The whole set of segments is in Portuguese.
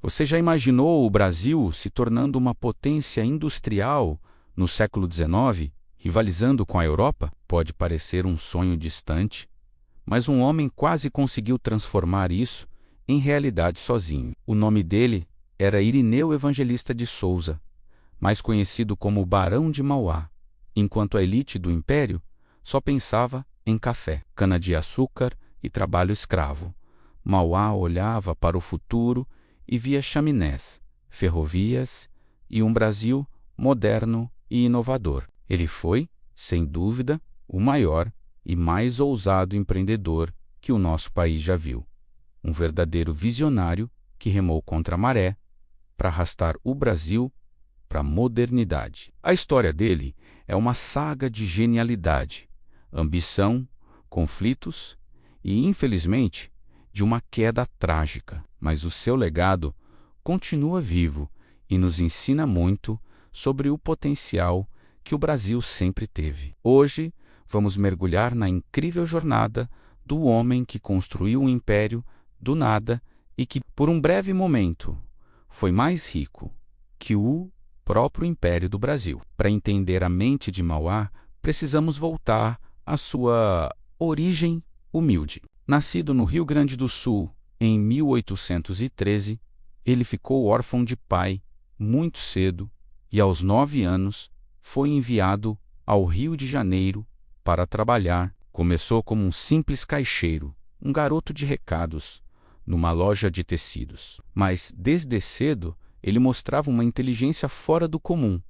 Você já imaginou o Brasil se tornando uma potência industrial no século XIX, rivalizando com a Europa? Pode parecer um sonho distante, mas um homem quase conseguiu transformar isso em realidade sozinho. O nome dele era Irineu Evangelista de Souza, mais conhecido como Barão de Mauá, enquanto a elite do império só pensava em café, cana-de-açúcar e trabalho escravo. Mauá olhava para o futuro e via chaminés, ferrovias e um Brasil moderno e inovador. Ele foi, sem dúvida, o maior e mais ousado empreendedor que o nosso país já viu. Um verdadeiro visionário que remou contra a maré para arrastar o Brasil para a modernidade. A história dele é uma saga de genialidade, ambição, conflitos e, infelizmente, de uma queda trágica. Mas o seu legado continua vivo e nos ensina muito sobre o potencial que o Brasil sempre teve. Hoje, vamos mergulhar na incrível jornada do homem que construiu um império do nada e que, por um breve momento, foi mais rico que o próprio Império do Brasil. Para entender a mente de Mauá, precisamos voltar à sua origem humilde. Nascido no Rio Grande do Sul em 1813, ele ficou órfão de pai muito cedo e, aos 9 anos, foi enviado ao Rio de Janeiro para trabalhar. Começou como um simples caixeiro, um garoto de recados, numa loja de tecidos. Mas, desde cedo, ele mostrava uma inteligência fora do comum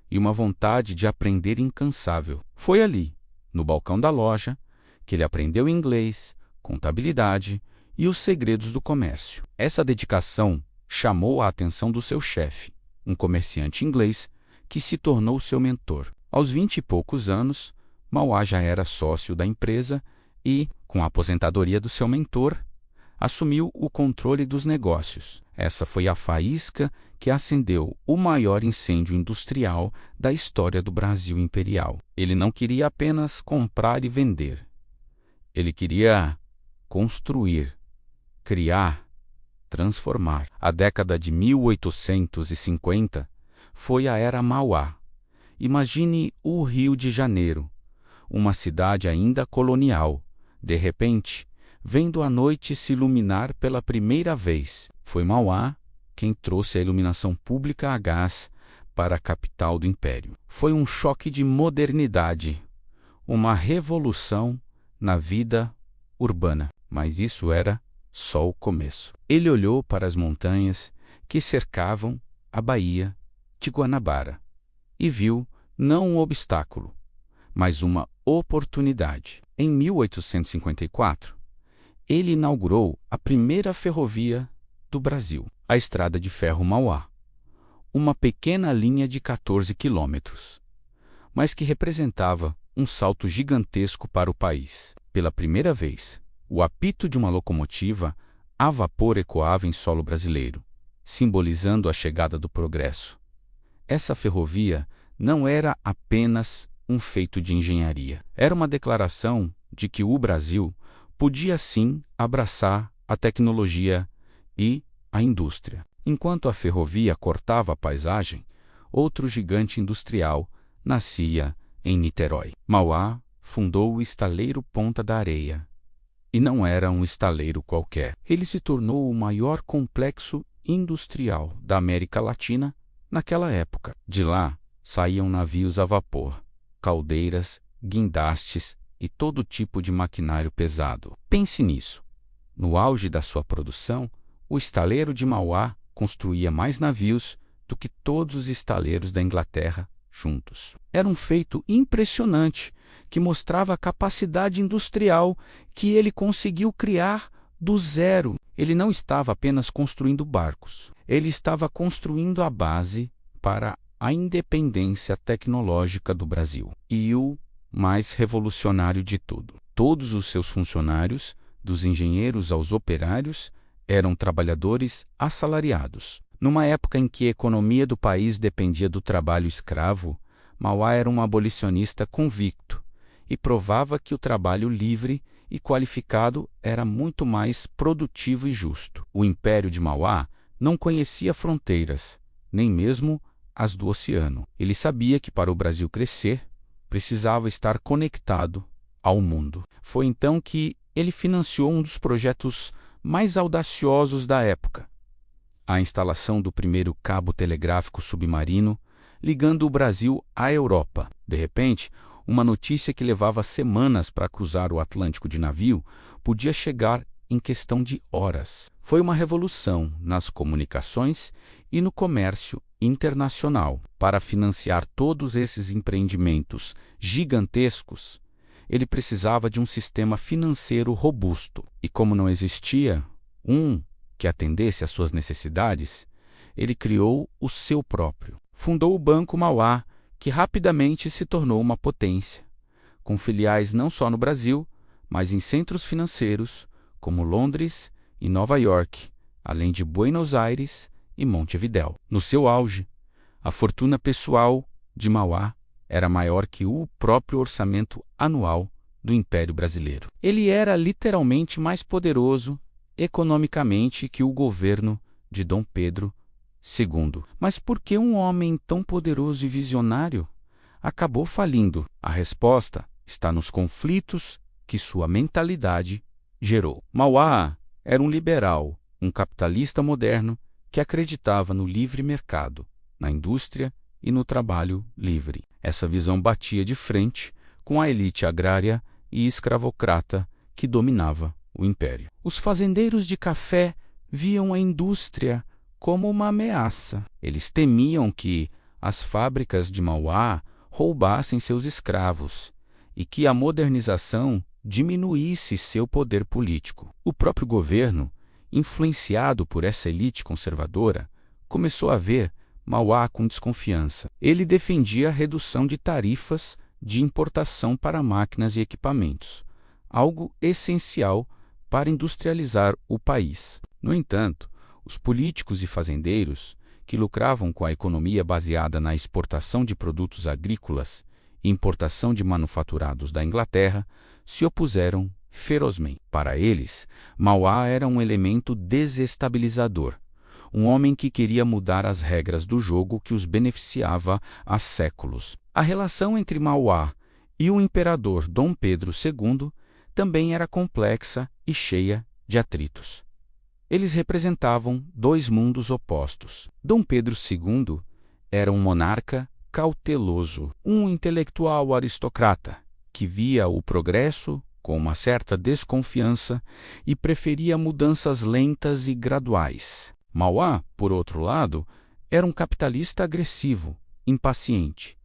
e uma vontade de aprender incansável. Foi ali, no balcão da loja, que ele aprendeu inglês, contabilidade e os segredos do comércio. Essa dedicação chamou a atenção do seu chefe, um comerciante inglês que se tornou seu mentor. Aos 20 e poucos anos, Mauá já era sócio da empresa e, com a aposentadoria do seu mentor, assumiu o controle dos negócios. Essa foi a faísca que acendeu o maior incêndio industrial da história do Brasil imperial. Ele não queria apenas comprar e vender. Ele queria construir, criar, transformar. A década de 1850 foi a Era Mauá. Imagine o Rio de Janeiro, uma cidade ainda colonial, de repente, vendo a noite se iluminar pela primeira vez. Foi Mauá quem trouxe a iluminação pública a gás para a capital do Império. Foi um choque de modernidade, uma revolução na vida urbana. Mas isso era só o começo. Ele olhou para as montanhas que cercavam a Baía de Guanabara e viu não um obstáculo, mas uma oportunidade. Em 1854, ele inaugurou a primeira ferrovia do Brasil, a Estrada de Ferro Mauá, uma pequena linha de 14 quilômetros, mas que representava um salto gigantesco para o país. Pela primeira vez, o apito de uma locomotiva a vapor ecoava em solo brasileiro, simbolizando a chegada do progresso. Essa ferrovia não era apenas um feito de engenharia. Era uma declaração de que o Brasil podia sim abraçar a tecnologia e a indústria. Enquanto a ferrovia cortava a paisagem, outro gigante industrial nascia em Niterói. Mauá fundou o estaleiro Ponta da Areia. E não era um estaleiro qualquer. Ele se tornou o maior complexo industrial da América Latina naquela época. De lá saíam navios a vapor, caldeiras, guindastes e todo tipo de maquinário pesado. Pense nisso. No auge da sua produção, o estaleiro de Mauá construía mais navios do que todos os estaleiros da Inglaterra juntos. Era um feito impressionante que mostrava a capacidade industrial que ele conseguiu criar do zero. Ele não estava apenas construindo barcos, ele estava construindo a base para a independência tecnológica do Brasil. E o mais revolucionário de tudo: todos os seus funcionários, dos engenheiros aos operários, eram trabalhadores assalariados. Numa época em que a economia do país dependia do trabalho escravo, Mauá era um abolicionista convicto e provava que o trabalho livre e qualificado era muito mais produtivo e justo. O Império de Mauá não conhecia fronteiras, nem mesmo as do oceano. Ele sabia que para o Brasil crescer, precisava estar conectado ao mundo. Foi então que ele financiou um dos projetos mais audaciosos da época, a instalação do primeiro cabo telegráfico submarino ligando o Brasil à Europa. De repente, uma notícia que levava semanas para cruzar o Atlântico de navio podia chegar em questão de horas. Foi uma revolução nas comunicações e no comércio internacional. Para financiar todos esses empreendimentos gigantescos, ele precisava de um sistema financeiro robusto. E como não existia um que atendesse às suas necessidades, ele criou o seu próprio. Fundou o Banco Mauá, que rapidamente se tornou uma potência, com filiais não só no Brasil, mas em centros financeiros como Londres e Nova York, além de Buenos Aires e Montevidéu. No seu auge, a fortuna pessoal de Mauá era maior que o próprio orçamento anual do Império Brasileiro. Ele era literalmente mais poderoso economicamente que o governo de Dom Pedro II. Mas por que um homem tão poderoso e visionário acabou falindo? A resposta está nos conflitos que sua mentalidade gerou. Mauá era um liberal, um capitalista moderno que acreditava no livre mercado, na indústria e no trabalho livre. Essa visão batia de frente com a elite agrária e escravocrata que dominava o império. Os fazendeiros de café viam a indústria como uma ameaça. Eles temiam que as fábricas de Mauá roubassem seus escravos e que a modernização diminuísse seu poder político. O próprio governo, influenciado por essa elite conservadora, começou a ver Mauá com desconfiança. Ele defendia a redução de tarifas de importação para máquinas e equipamentos, algo essencial para industrializar o país. No entanto, os políticos e fazendeiros, que lucravam com a economia baseada na exportação de produtos agrícolas e importação de manufaturados da Inglaterra, se opuseram ferozmente. Para eles, Mauá era um elemento desestabilizador, um homem que queria mudar as regras do jogo que os beneficiava há séculos. A relação entre Mauá e o imperador Dom Pedro II também era complexa e cheia de atritos. Eles representavam dois mundos opostos. Dom Pedro II era um monarca cauteloso, um intelectual aristocrata que via o progresso com uma certa desconfiança e preferia mudanças lentas e graduais. Mauá, por outro lado, era um capitalista agressivo, impaciente,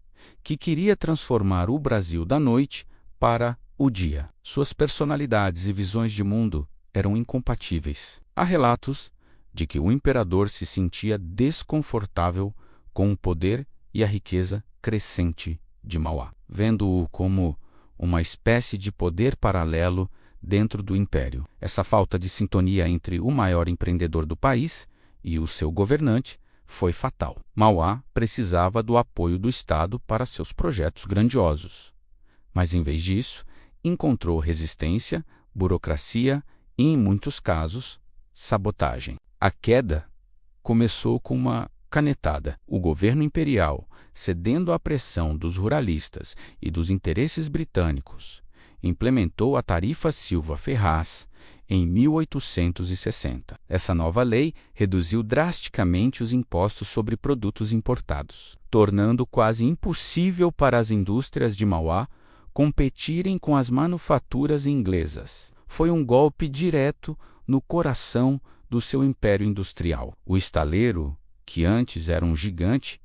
que queria transformar o Brasil da noite para o dia. Suas personalidades e visões de mundo eram incompatíveis. Há relatos de que o imperador se sentia desconfortável com o poder e a riqueza crescente de Mauá, vendo-o como uma espécie de poder paralelo dentro do império. Essa falta de sintonia entre o maior empreendedor do país e o seu governante foi fatal. Mauá precisava do apoio do Estado para seus projetos grandiosos, mas em vez disso, encontrou resistência, burocracia e, em muitos casos, sabotagem. A queda começou com uma canetada. O governo imperial, cedendo à pressão dos ruralistas e dos interesses britânicos, implementou a Tarifa Silva-Ferraz em 1860. Essa nova lei reduziu drasticamente os impostos sobre produtos importados, tornando quase impossível para as indústrias de Mauá competirem com as manufaturas inglesas. Foi um golpe direto no coração do seu império industrial. O estaleiro, que antes era um gigante,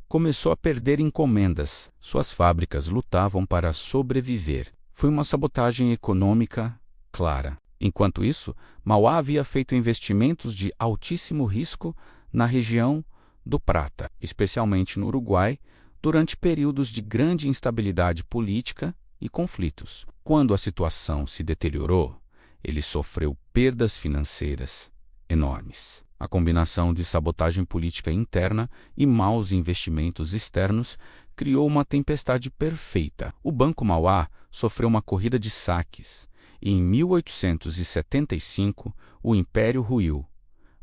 começou a perder encomendas. Suas fábricas lutavam para sobreviver. Foi uma sabotagem econômica clara. Enquanto isso, Mauá havia feito investimentos de altíssimo risco na região do Prata, especialmente no Uruguai, durante períodos de grande instabilidade política e conflitos. Quando a situação se deteriorou, ele sofreu perdas financeiras enormes. A combinação de sabotagem política interna e maus investimentos externos criou uma tempestade perfeita. O Banco Mauá sofreu uma corrida de saques e, em 1875, o império ruiu.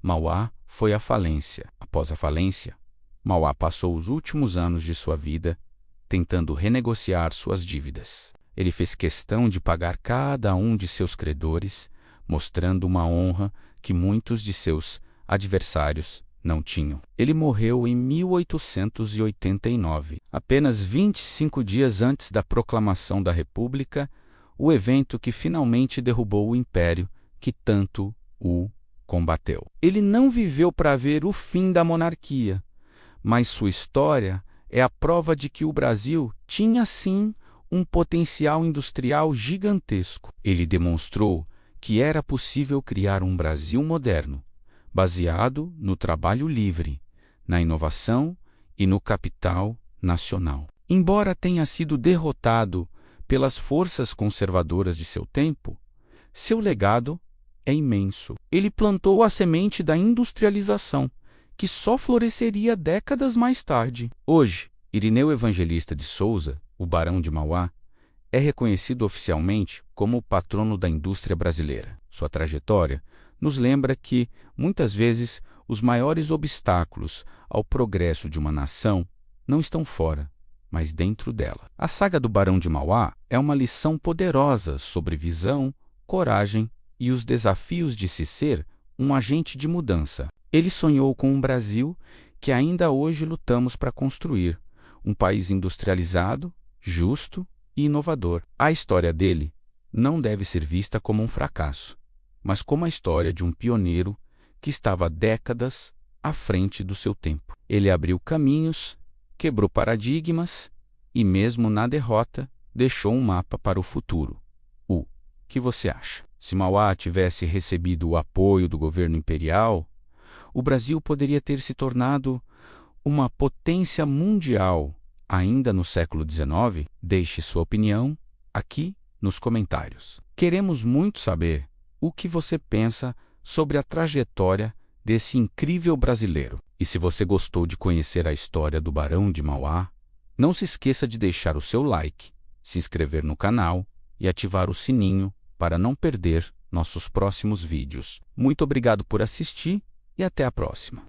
Mauá foi à falência. Após a falência, Mauá passou os últimos anos de sua vida tentando renegociar suas dívidas. Ele fez questão de pagar cada um de seus credores, mostrando uma honra que muitos de seus adversários não tinham. Ele morreu em 1889, apenas 25 dias antes da proclamação da República, o evento que finalmente derrubou o império que tanto o combateu. Ele não viveu para ver o fim da monarquia, mas sua história é a prova de que o Brasil tinha sim um potencial industrial gigantesco. Ele demonstrou que era possível criar um Brasil moderno, baseado no trabalho livre, na inovação e no capital nacional. Embora tenha sido derrotado pelas forças conservadoras de seu tempo, seu legado é imenso. Ele plantou a semente da industrialização, que só floresceria décadas mais tarde. Hoje, Irineu Evangelista de Souza, o Barão de Mauá, é reconhecido oficialmente como o patrono da indústria brasileira. Sua trajetória nos lembra que, muitas vezes, os maiores obstáculos ao progresso de uma nação não estão fora, mas dentro dela. A saga do Barão de Mauá é uma lição poderosa sobre visão, coragem e os desafios de se ser um agente de mudança. Ele sonhou com um Brasil que ainda hoje lutamos para construir, um país industrializado, justo e inovador. A história dele não deve ser vista como um fracasso, mas como a história de um pioneiro que estava décadas à frente do seu tempo. Ele abriu caminhos, quebrou paradigmas e, mesmo na derrota, deixou um mapa para o futuro. O que você acha? Se Mauá tivesse recebido o apoio do governo imperial, o Brasil poderia ter se tornado uma potência mundial ainda no século XIX? Deixe sua opinião aqui nos comentários. Queremos muito saber o que você pensa sobre a trajetória desse incrível brasileiro. E se você gostou de conhecer a história do Barão de Mauá, não se esqueça de deixar o seu like, se inscrever no canal e ativar o sininho para não perder nossos próximos vídeos. Muito obrigado por assistir e até a próxima.